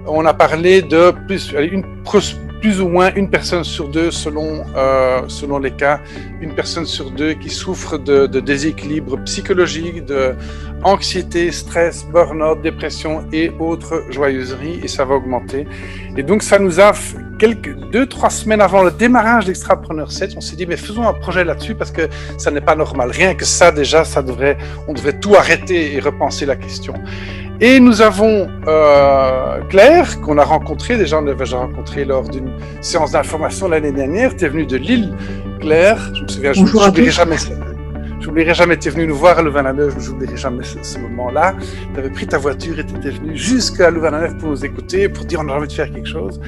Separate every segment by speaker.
Speaker 1: on a parlé de plus ou moins une personne sur deux, selon les cas, une personne sur deux qui souffre de déséquilibre psychologique, de anxiété, stress, burn-out, dépression et autres joyeuseries, et ça va augmenter. Et donc ça nous a 2-3 semaines avant le démarrage d'Extrapreneur 7, on s'est dit mais faisons un projet là-dessus parce que ça n'est pas normal. Rien que ça déjà, on devrait tout arrêter et repenser la question. Et nous avons Claire, qu'on a rencontrée, déjà on l'avait déjà rencontrée lors d'une séance d'information l'année dernière. Tu es venue de Lille, Claire, je me souviens, j'oublierai jamais, tu es venue nous voir à Louvain-la-Neuve, j'oublierai jamais ce moment-là. Tu avais pris ta voiture et tu étais venue jusqu'à Louvain-la-Neuve pour nous écouter, pour dire on a envie de faire quelque chose.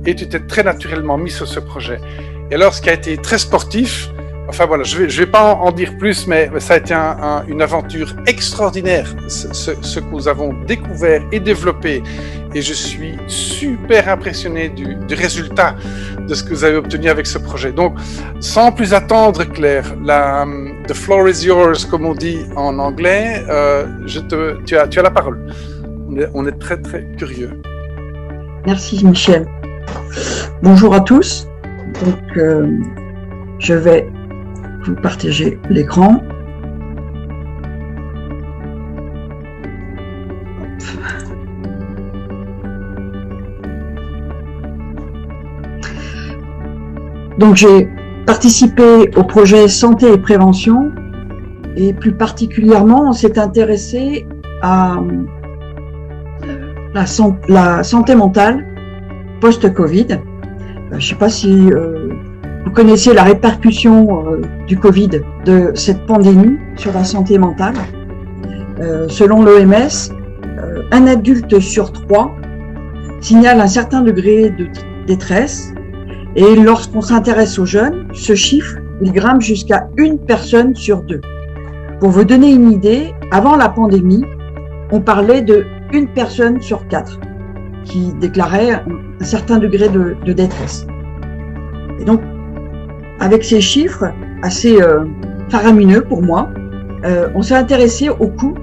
Speaker 1: Et tu t'es très naturellement mis sur ce projet. Et alors, ce qui a été très sportif, enfin voilà, je vais pas en dire plus, mais ça a été une aventure extraordinaire, ce que nous avons découvert et développé. Et je suis super impressionné du résultat de ce que vous avez obtenu avec ce projet. Donc, sans plus attendre, Claire, the floor is yours, comme on dit en anglais. Tu as la parole. On est très, très curieux.
Speaker 2: Merci, Michel. Bonjour à tous. Donc, je vais vous partager l'écran. Donc j'ai participé au projet Santé et Prévention et plus particulièrement on s'est intéressé à la santé mentale post-Covid. Je ne sais pas si vous connaissez la répercussion du Covid, de cette pandémie sur la santé mentale. Selon l'OMS, un adulte sur 3 signale un certain degré de détresse. Et lorsqu'on s'intéresse aux jeunes, ce chiffre, il grimpe jusqu'à 1 personne sur 2. Pour vous donner une idée, avant la pandémie, on parlait de 1 personne sur 4 qui déclarait un certain degré de détresse. Et donc, avec ces chiffres assez faramineux pour moi, on s'est intéressé au coût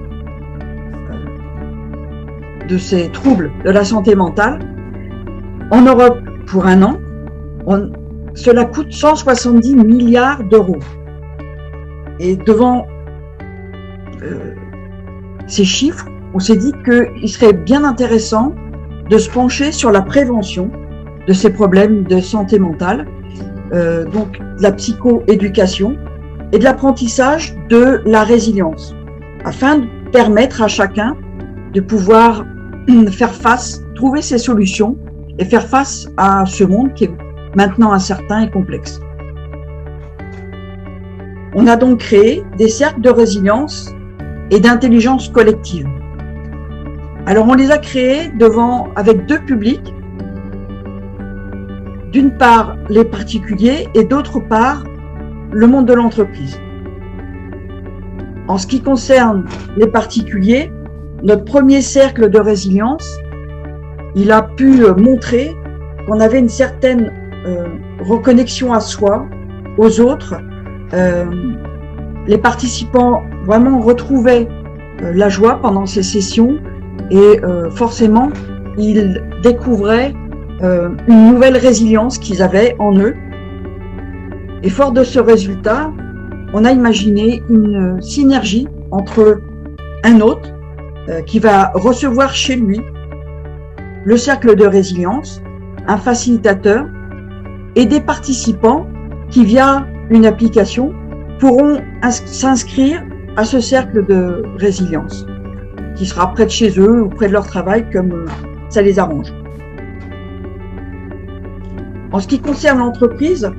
Speaker 2: de ces troubles de la santé mentale. En Europe, pour un an, cela coûte 170 milliards d'euros. Et devant ces chiffres, on s'est dit qu'il serait bien intéressant de se pencher sur la prévention de ces problèmes de santé mentale, donc de la psychoéducation et de l'apprentissage de la résilience, afin de permettre à chacun de pouvoir faire face, trouver ses solutions et faire face à ce monde qui est maintenant incertain et complexe. On a donc créé des cercles de résilience et d'intelligence collective. Alors on les a créés avec 2 publics, d'une part les particuliers et d'autre part le monde de l'entreprise. En ce qui concerne les particuliers, notre premier cercle de résilience, il a pu montrer qu'on avait une certaine reconnexion à soi, aux autres. Les participants vraiment retrouvaient la joie pendant ces sessions et forcément ils découvraient une nouvelle résilience qu'ils avaient en eux. Et fort de ce résultat, on a imaginé une synergie entre un hôte qui va recevoir chez lui le cercle de résilience, un facilitateur et des participants qui, via une application, pourront s'inscrire à ce cercle de résilience, qui sera près de chez eux ou près de leur travail, comme ça les arrange. En ce qui concerne l'entreprise,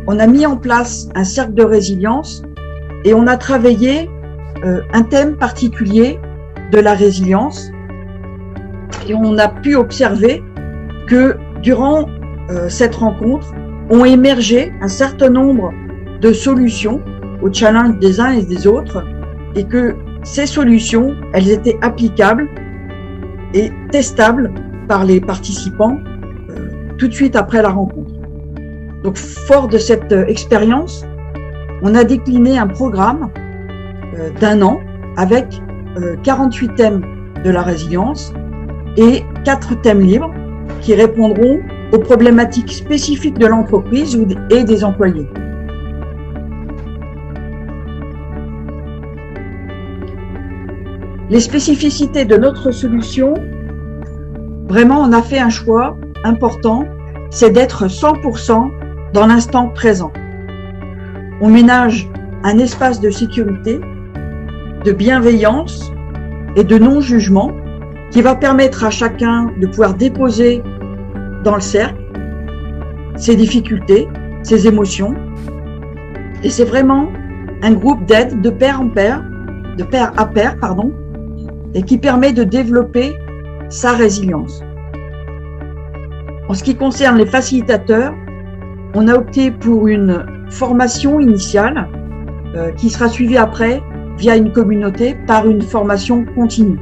Speaker 2: on a mis en place un cercle de résilience et on a travaillé un thème particulier de la résilience. Et on a pu observer que durant cette rencontre, ont émergé un certain nombre de solutions aux challenges des uns et des autres, et que ces solutions, elles étaient applicables et testables par les participants tout de suite après la rencontre. Donc, fort de cette expérience, on a décliné un programme d'1 an avec 48 thèmes de la résilience et 4 thèmes libres qui répondront aux problématiques spécifiques de l'entreprise et des employés. Les spécificités de notre solution, vraiment, on a fait un choix important, c'est d'être 100% dans l'instant présent. On ménage un espace de sécurité, de bienveillance et de non-jugement qui va permettre à chacun de pouvoir déposer dans le cercle ses difficultés, ses émotions. Et c'est vraiment un groupe d'aide de pair à pair, et qui permet de développer sa résilience. En ce qui concerne les facilitateurs, on a opté pour une formation initiale qui sera suivie après via une communauté par une formation continue.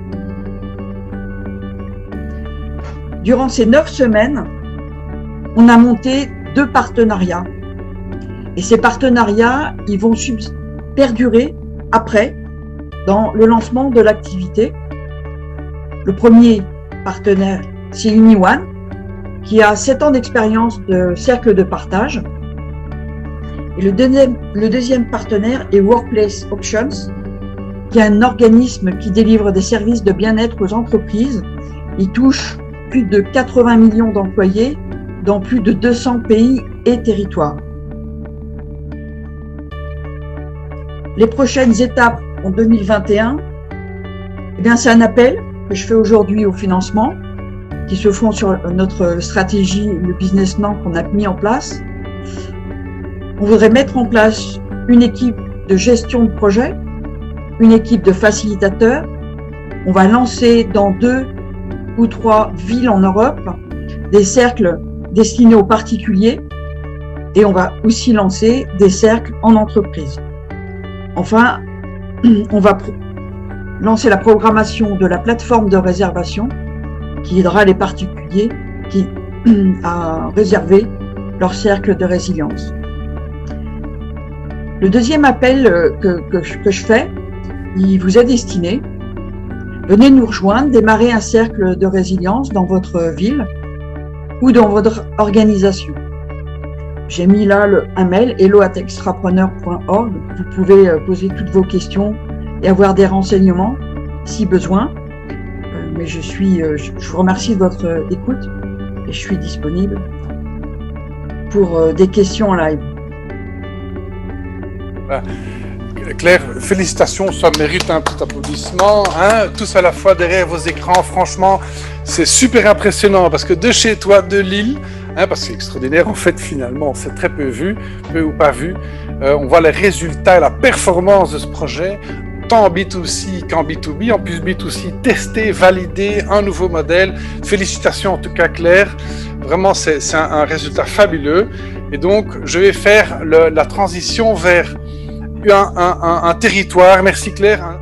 Speaker 2: Durant ces 9 semaines, on a monté 2 partenariats. Et ces partenariats, ils vont perdurer après, dans le lancement de l'activité. Le premier partenaire, c'est UniOne, qui a 7 ans d'expérience de cercle de partage. Et le deuxième partenaire est Workplace Options, qui est un organisme qui délivre des services de bien-être aux entreprises. Il touche plus de 80 millions d'employés dans plus de 200 pays et territoires. Les prochaines étapes en 2021, c'est un appel que je fais aujourd'hui au financement, qui se font sur notre stratégie, le business plan qu'on a mis en place. On voudrait mettre en place une équipe de gestion de projet, une équipe de facilitateurs. On va lancer dans 2 ou 3 villes en Europe des cercles destinés aux particuliers et on va aussi lancer des cercles en entreprise. Enfin, on va lancer la programmation de la plateforme de réservation qui aidera les particuliers à réserver leur cercle de résilience. Le deuxième appel que je fais, il vous est destiné. Venez nous rejoindre, démarrer un cercle de résilience dans votre ville ou dans votre organisation. J'ai mis là un mail, hello@extrapreneur.org. Vous pouvez poser toutes vos questions et avoir des renseignements si besoin. Mais je vous remercie de votre écoute et je suis disponible pour des questions en live.
Speaker 1: Claire, félicitations, ça mérite un petit applaudissement, hein, tous à la fois derrière vos écrans. Franchement, c'est super impressionnant parce que de chez toi, de Lille, parce que c'est extraordinaire, en fait, finalement, c'est très peu vu, peu ou pas vu. On voit les résultats et la performance de ce projet, tant en B2C qu'en B2B. En plus, B2C, tester, valider un nouveau modèle. Félicitations en tout cas, Claire. Vraiment, c'est un résultat fabuleux. Et donc, je vais faire la transition vers un territoire. Merci Claire.